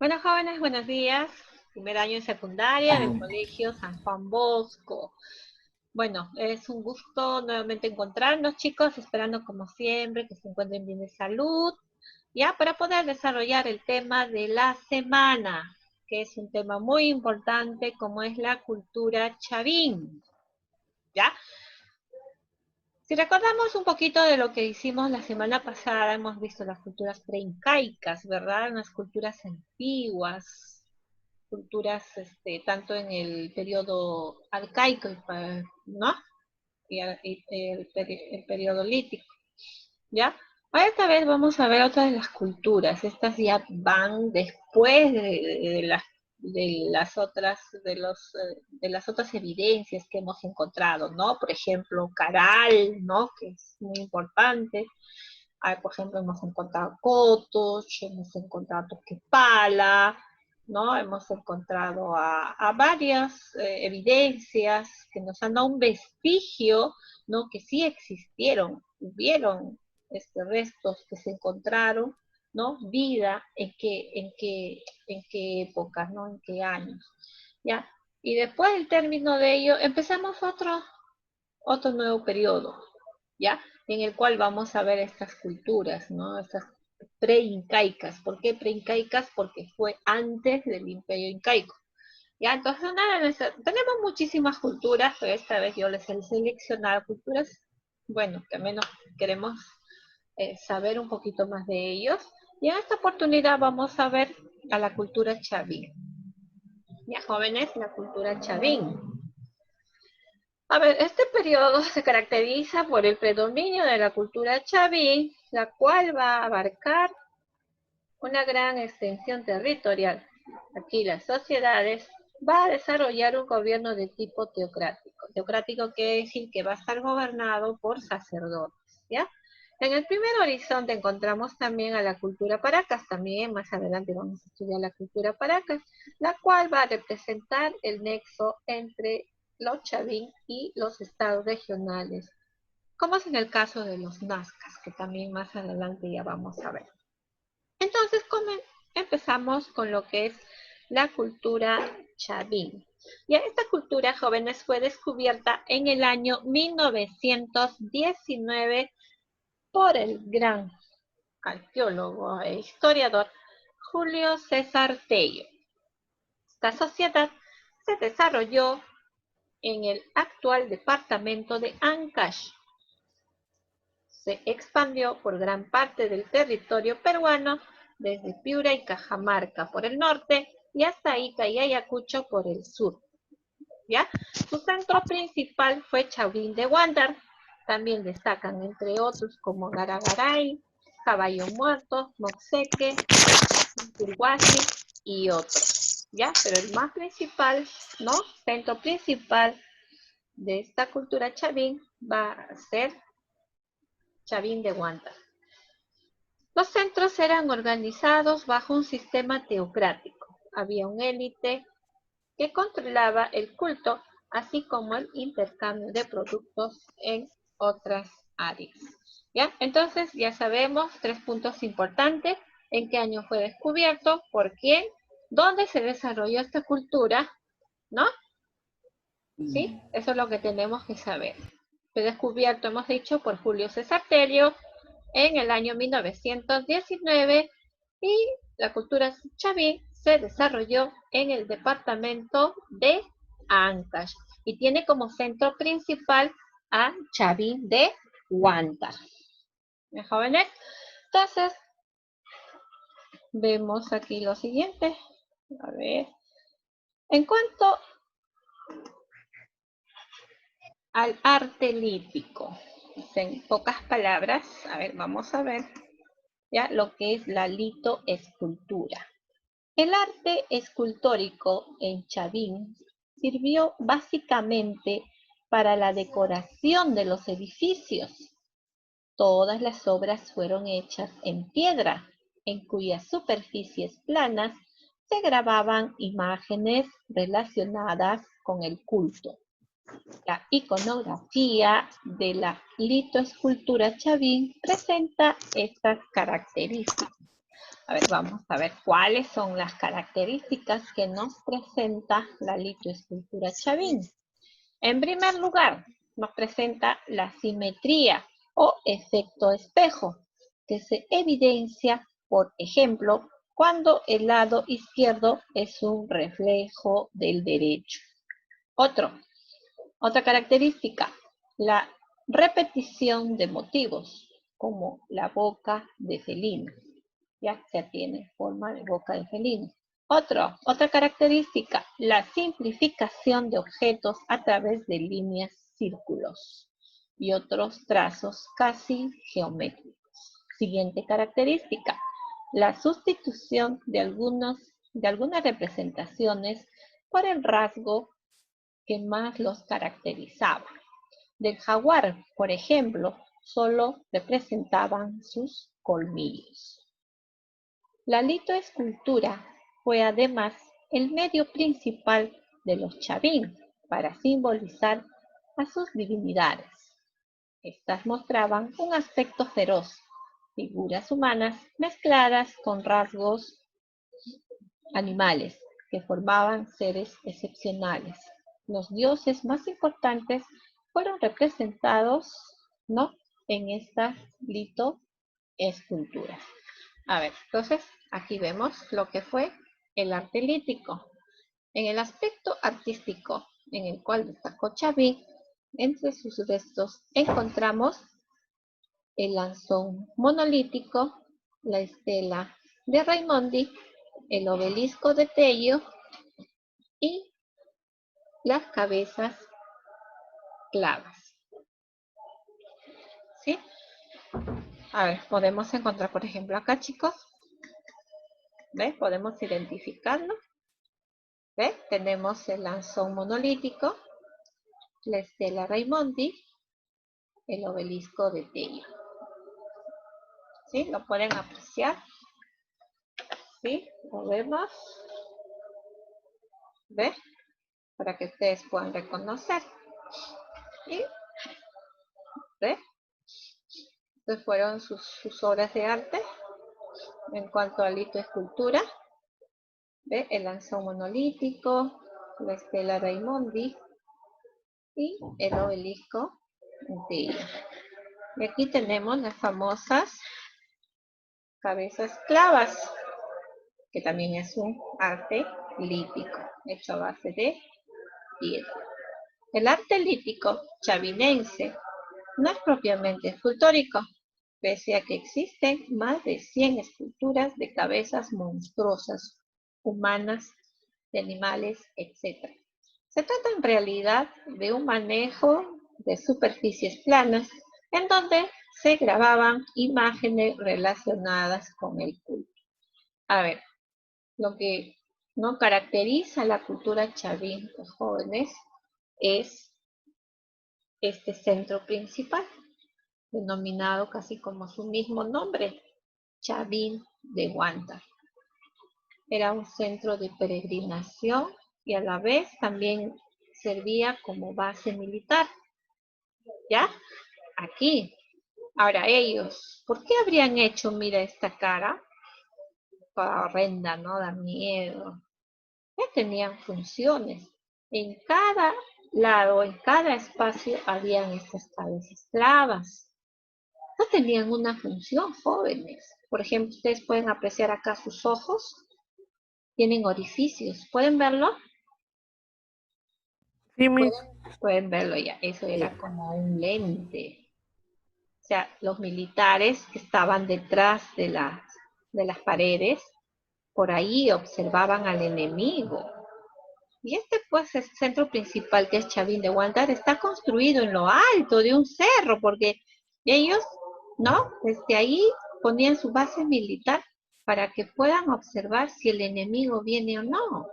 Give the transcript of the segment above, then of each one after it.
Bueno, jóvenes, buenos días. Primer año en secundaria del Colegio San Juan Bosco. Bueno, es un gusto nuevamente encontrarnos, chicos, esperando como siempre que se encuentren bien de salud, ya para poder desarrollar el tema de la semana, que es un tema muy importante como es la cultura chavín, ¿ya? Si recordamos un poquito de lo que hicimos la semana pasada, hemos visto las culturas preincaicas, ¿verdad? Unas culturas antiguas, culturas tanto en el periodo arcaico, ¿no? Y el periodo lítico, ¿ya? Ahora esta vez vamos a ver otras de las culturas. Estas ya van después de las otras evidencias que hemos encontrado, ¿no? Por ejemplo, Caral, ¿no? Que es muy importante. Ahí, por ejemplo, hemos encontrado Cotos, hemos encontrado Toquepala, ¿no? Hemos encontrado a varias evidencias que nos han dado un vestigio, ¿no? Que sí existieron, hubieron restos que se encontraron, ¿no? Vida, en qué épocas, ¿no? En qué años, ¿ya? Y después del término de ello, empezamos otro nuevo periodo, ¿ya? En el cual vamos a ver estas culturas, ¿no? Estas preincaicas. ¿Por qué preincaicas? Porque fue antes del imperio incaico. Ya, entonces tenemos muchísimas culturas, pero esta vez yo les he seleccionado culturas, bueno, que al menos queremos saber un poquito más de ellos. Y en esta oportunidad vamos a ver a la cultura chavín. Ya, jóvenes, la cultura chavín. A ver, este periodo se caracteriza por el predominio de la cultura chavín, la cual va a abarcar una gran extensión territorial. Aquí las sociedades va a desarrollar un gobierno de tipo teocrático. Teocrático quiere decir que va a estar gobernado por sacerdotes, ¿ya? En el primer horizonte encontramos también a la cultura Paracas, también más adelante vamos a estudiar la cultura Paracas, la cual va a representar el nexo entre los chavín y los estados regionales, como es en el caso de los nazcas, que también más adelante ya vamos a ver. Entonces empezamos con lo que es la cultura chavín. Y esta cultura, jóvenes, fue descubierta en el año 1919 por el gran arqueólogo e historiador Julio César Tello. Esta sociedad se desarrolló en el actual departamento de Ancash. Se expandió por gran parte del territorio peruano, desde Piura y Cajamarca por el norte y hasta Ica y Ayacucho por el sur, ¿ya? Su centro principal fue Chavín de Huántar. También destacan, entre otros, como Garagaray, Caballo Muerto, Moxeque, Turguasi y otros, ¿ya? Pero el más principal, ¿no? Centro principal de esta cultura chavín va a ser Chavín de Huántar. Los centros eran organizados bajo un sistema teocrático. Había un élite que controlaba el culto, así como el intercambio de productos en otras áreas. ¿Ya? Entonces ya sabemos 3 puntos importantes: en qué año fue descubierto, por quién, dónde se desarrolló esta cultura, ¿no? ¿Sí? Eso es lo que tenemos que saber. Fue descubierto, hemos dicho, por Julio César Tello en el año 1919 y la cultura chavín se desarrolló en el departamento de Ancash y tiene como centro principal a Chavín de Huántar. ¿Bien, jóvenes? Entonces, vemos aquí lo siguiente. A ver. En cuanto al arte lítico, en pocas palabras, a ver, vamos a ver ya lo que es la litoescultura. El arte escultórico en Chavín sirvió básicamente para la decoración de los edificios. Todas las obras fueron hechas en piedra, en cuyas superficies planas se grababan imágenes relacionadas con el culto. La iconografía de la litoescultura chavín presenta estas características. A ver, vamos a ver cuáles son las características que nos presenta la litoescultura Chavín. En primer lugar, nos presenta la simetría o efecto espejo, que se evidencia, por ejemplo, cuando el lado izquierdo es un reflejo del derecho. Otra característica, la repetición de motivos, como la boca de felino. Ya tiene forma de boca de felino. Otra característica, la simplificación de objetos a través de líneas, círculos y otros trazos casi geométricos. Siguiente característica, la sustitución de algunas representaciones por el rasgo que más los caracterizaba. Del jaguar, por ejemplo, solo representaban sus colmillos. La litoescultura fue además el medio principal de los Chavín para simbolizar a sus divinidades. Estas mostraban un aspecto feroz, figuras humanas mezcladas con rasgos animales que formaban seres excepcionales. Los dioses más importantes fueron representados, ¿no?, en estas litoesculturas. A ver, entonces aquí vemos lo que fue el arte lítico. En el aspecto artístico en el cual destacó Chavín, entre sus restos encontramos el lanzón monolítico, la estela de Raimondi, el obelisco de Tello y las cabezas clavas. ¿Sí? A ver, podemos encontrar, por ejemplo, acá, chicos. ¿Ves? Podemos identificarlo. ¿Ves? Tenemos el lanzón monolítico, la estela Raimondi, el obelisco de Tello. ¿Sí? ¿Lo pueden apreciar? ¿Sí? Lo vemos. ¿Ves? Para que ustedes puedan reconocer. ¿Sí? ¿Ves? Estas fueron sus obras de arte. En cuanto a litoescultura, ¿ves? El lanzón monolítico, la estela Raimondi y el obelisco de Tello. Y aquí tenemos las famosas cabezas clavas, que también es un arte lítico, hecho a base de piedra. El arte lítico chavinense no es propiamente escultórico, pese a que existen más de 100 esculturas de cabezas monstruosas, humanas, de animales, etc. Se trata en realidad de un manejo de superficies planas, en donde se grababan imágenes relacionadas con el culto. A ver, lo que no caracteriza la cultura chavín, los jóvenes, es este centro principal, denominado casi como su mismo nombre, Chavín de Huántar. Era un centro de peregrinación y a la vez también servía como base militar. ¿Ya? Aquí. Ahora ellos, ¿por qué habrían hecho, mira esta cara? Horrenda, ¿no? Da miedo. Ya tenían funciones. En cada lado, en cada espacio, habían estas cabezas clavas. No tenían una función, jóvenes. Por ejemplo, ustedes pueden apreciar acá sus ojos. Tienen orificios. ¿Pueden verlo? Sí, Pueden verlo ya. Eso era como un lente. O sea, los militares que estaban detrás de las paredes, por ahí observaban al enemigo. Y este, pues, el centro principal, que es Chavín de Huántar, está construido en lo alto de un cerro, porque ellos, ¿no? Desde ahí ponían su base militar para que puedan observar si el enemigo viene o no.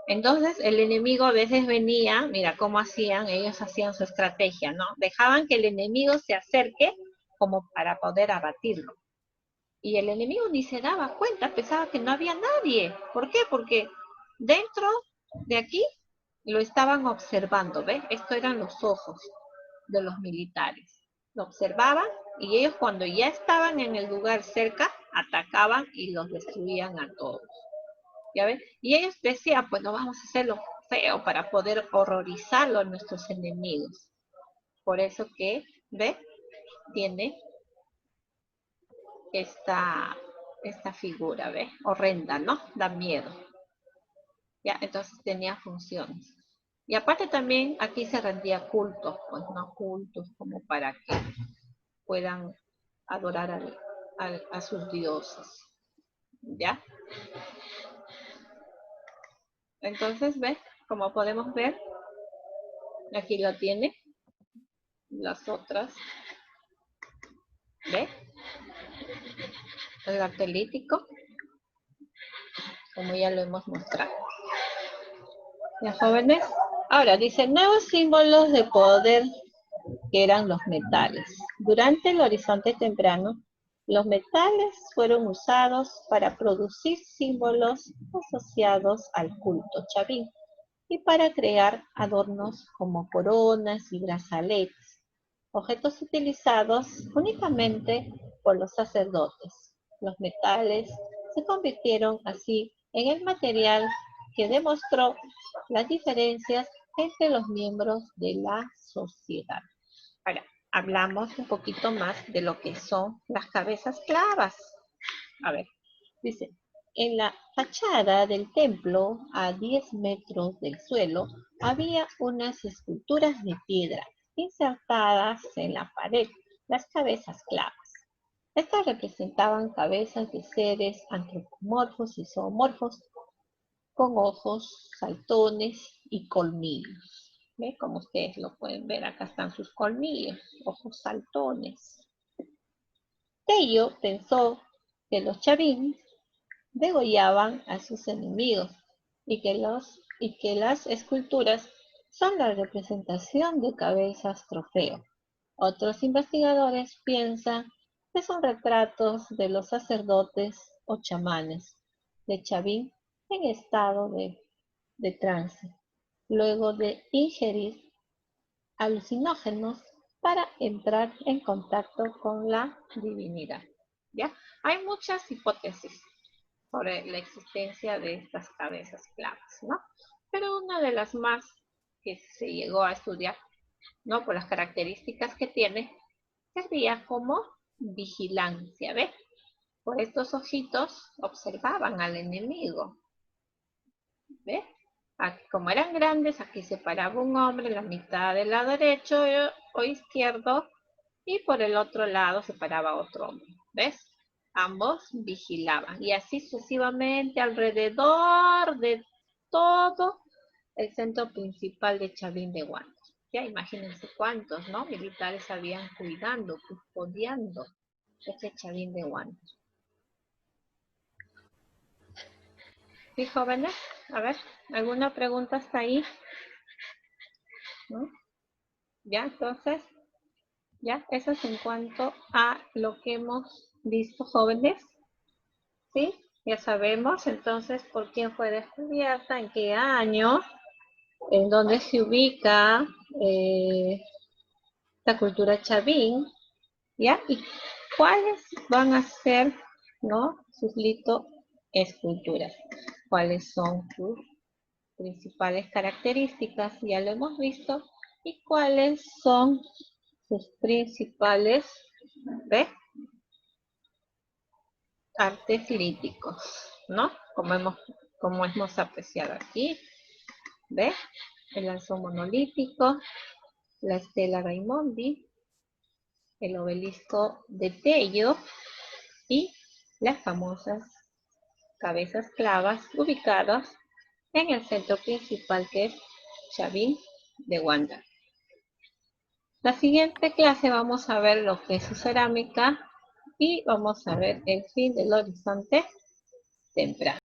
Entonces, el enemigo a veces venía, mira cómo hacían, ellos hacían su estrategia, ¿no? Dejaban que el enemigo se acerque como para poder abatirlo. Y el enemigo ni se daba cuenta, pensaba que no había nadie. ¿Por qué? Porque dentro de aquí lo estaban observando, ¿ves? Estos eran los ojos de los militares. Lo observaban y ellos, cuando ya estaban en el lugar cerca, atacaban y los destruían a todos. ¿Ya ven? Y ellos decían, pues no vamos a hacerlo feo para poder horrorizarlo a nuestros enemigos. Por eso que, ¿ve? Tiene esta figura, ¿ve? Horrenda, ¿no? Da miedo. Ya, entonces tenía funciones. Y aparte también aquí se rendía culto, pues no cultos como para que puedan adorar a sus dioses. ¿Ya? Entonces, ¿ves? Como podemos ver, aquí lo tiene. Las otras, ¿ves? El arte lítico, como ya lo hemos mostrado. ¿Ya, jóvenes? Ahora, dice, nuevos símbolos de poder que eran los metales. Durante el horizonte temprano, los metales fueron usados para producir símbolos asociados al culto chavín y para crear adornos como coronas y brazaletes, objetos utilizados únicamente por los sacerdotes. Los metales se convirtieron así en el material que demostró las diferencias entre los miembros de la sociedad. Ahora, hablamos un poquito más de lo que son las cabezas clavas. A ver, dice, en la fachada del templo, a 10 metros del suelo, había unas esculturas de piedra insertadas en la pared, las cabezas clavas. Estas representaban cabezas de seres antropomorfos y zoomorfos con ojos, saltones y colmillos. ¿Ve? Como ustedes lo pueden ver, acá están sus colmillos, ojos saltones. Tello pensó que los chavín degollaban a sus enemigos y que las esculturas son la representación de cabezas trofeo. Otros investigadores piensan que son retratos de los sacerdotes o chamanes de chavín en estado de trance, luego de ingerir alucinógenos para entrar en contacto con la divinidad. ¿Ya? Hay muchas hipótesis sobre la existencia de estas cabezas clavas, ¿no? Pero una de las más que se llegó a estudiar, ¿no? Por las características que tiene, servía como vigilancia, ¿ves? Por estos ojitos observaban al enemigo, ¿ves? Aquí, como eran grandes, aquí se paraba un hombre, la mitad del lado derecho o izquierdo, y por el otro lado se paraba otro hombre, ¿ves? Ambos vigilaban, y así sucesivamente alrededor de todo el centro principal de Chavín de Huantos. Ya imagínense cuántos, ¿no? Militares habían cuidando, custodiando ese Chavín de Huantos. ¿Sí, jóvenes? A ver, ¿alguna pregunta hasta ahí? ¿No? Ya, entonces, ya, eso es en cuanto a lo que hemos visto, jóvenes. ¿Sí? Ya sabemos entonces por quién fue descubierta, en qué año, en dónde se ubica la cultura chavín, ¿ya? Y cuáles van a ser, ¿no? Sus litoesculturas. ¿Cuáles son sus principales características? Ya lo hemos visto. ¿Y cuáles son sus principales, ¿ves? Artes líticos, ¿no? Como hemos apreciado aquí, ¿ves? El lanzón monolítico, la estela Raimondi, el obelisco de Tello y las famosas cabezas clavas ubicadas en el centro principal que es Chavín de Huanta. La siguiente clase vamos a ver lo que es su cerámica y vamos a ver el fin del horizonte temprano.